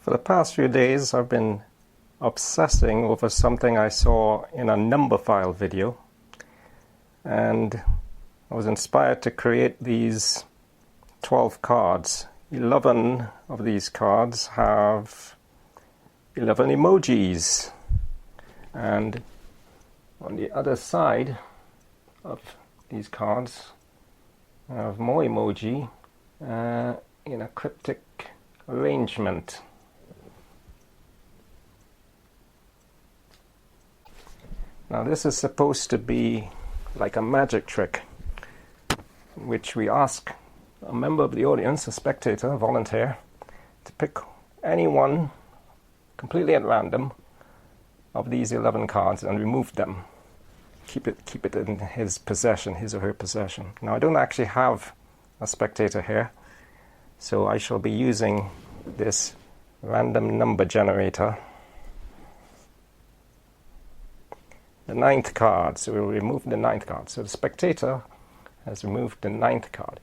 For the past few days, I've been obsessing over something I saw in a Numberphile video, and I was inspired to create these 12 cards. 11 of these cards have 11 emojis, and on the other side of these cards I have more emoji in a cryptic arrangement. Now this is supposed to be like a magic trick, in which we ask a member of the audience, a spectator, a volunteer, to pick any one completely at random of these 11 cards and remove them. Keep it in his possession, his or her possession. Now I don't actually have a spectator here, so I shall be using this random number generator. The 9th card, so we'll remove the 9th card. So the spectator has removed the 9th card.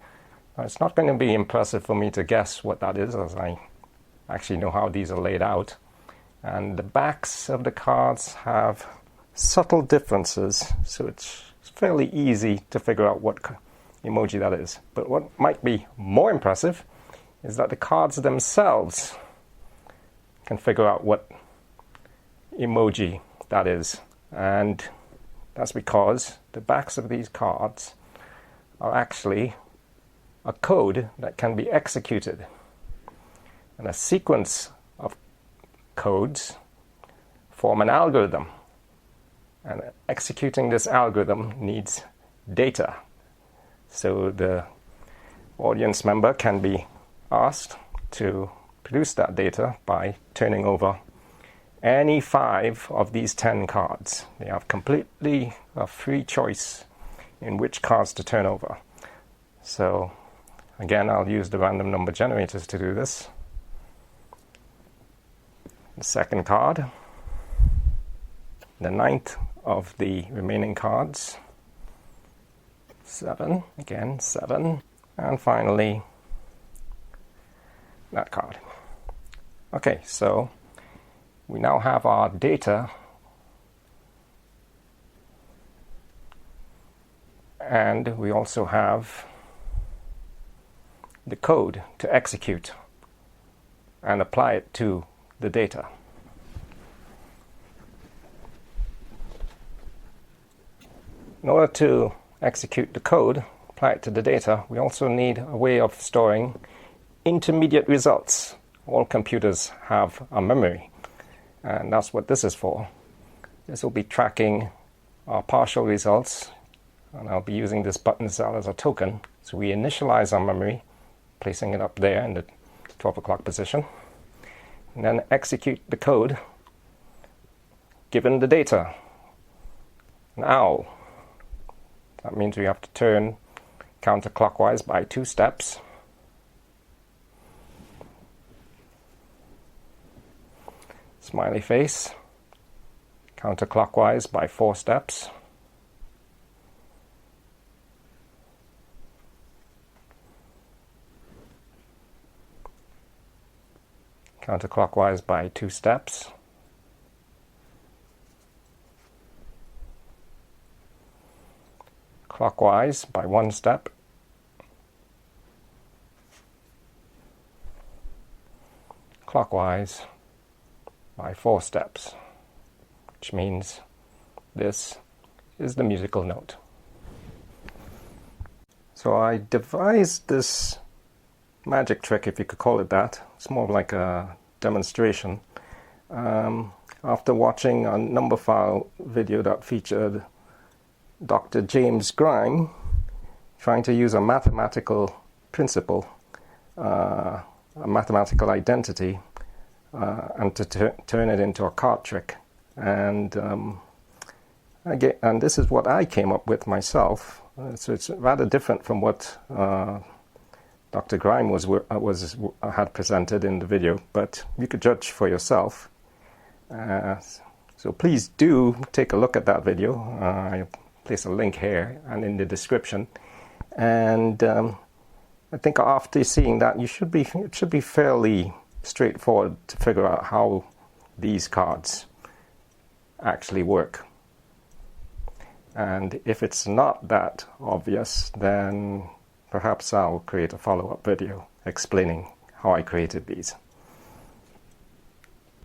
Now it's not going to be impressive for me to guess what that is, as I actually know how these are laid out. And the backs of the cards have subtle differences, so it's fairly easy to figure out what emoji that is. But what might be more impressive is that the cards themselves can figure out what emoji that is. And that's because the backs of these cards are actually a code that can be executed. And a sequence of codes form an algorithm. And executing this algorithm needs data. So the audience member can be asked to produce that data by turning over any 5 of these 10 cards. They have completely a free choice in which cards to turn over. So again, I'll use the random number generators to do this. The 2nd card, the 9th of the remaining cards, 7, again 7, and finally that card. Okay, so we now have our data, and we also have the code to execute and apply it to the data. In order to execute the code, apply it to the data, we also need a way of storing intermediate results. All computers have a memory, and that's what this is for. This will be tracking our partial results, and I'll be using this button cell as a token. So we initialize our memory, placing it up there in the 12 o'clock position, and then execute the code given the data. Now, that means we have to turn counterclockwise by 2 steps. Smiley face, counterclockwise by 4 steps. Counterclockwise by 2 steps. Clockwise by 1 step. Clockwise by 4 steps, which means this is the musical note. So I devised this magic trick, if you could call it that. It's more like a demonstration. After watching a Numberphile video that featured Dr. James Grime trying to use a mathematical principle, a mathematical identity, and to turn it into a card trick. And this is what I came up with myself. So it's rather different from what Dr. Grime had presented in the video, but you could judge for yourself. So please do take a look at that video. I'll place a link here and in the description. And I think after seeing that, it should be fairly straightforward to figure out how these cards actually work. And if it's not that obvious, then perhaps I'll create a follow-up video explaining how I created these.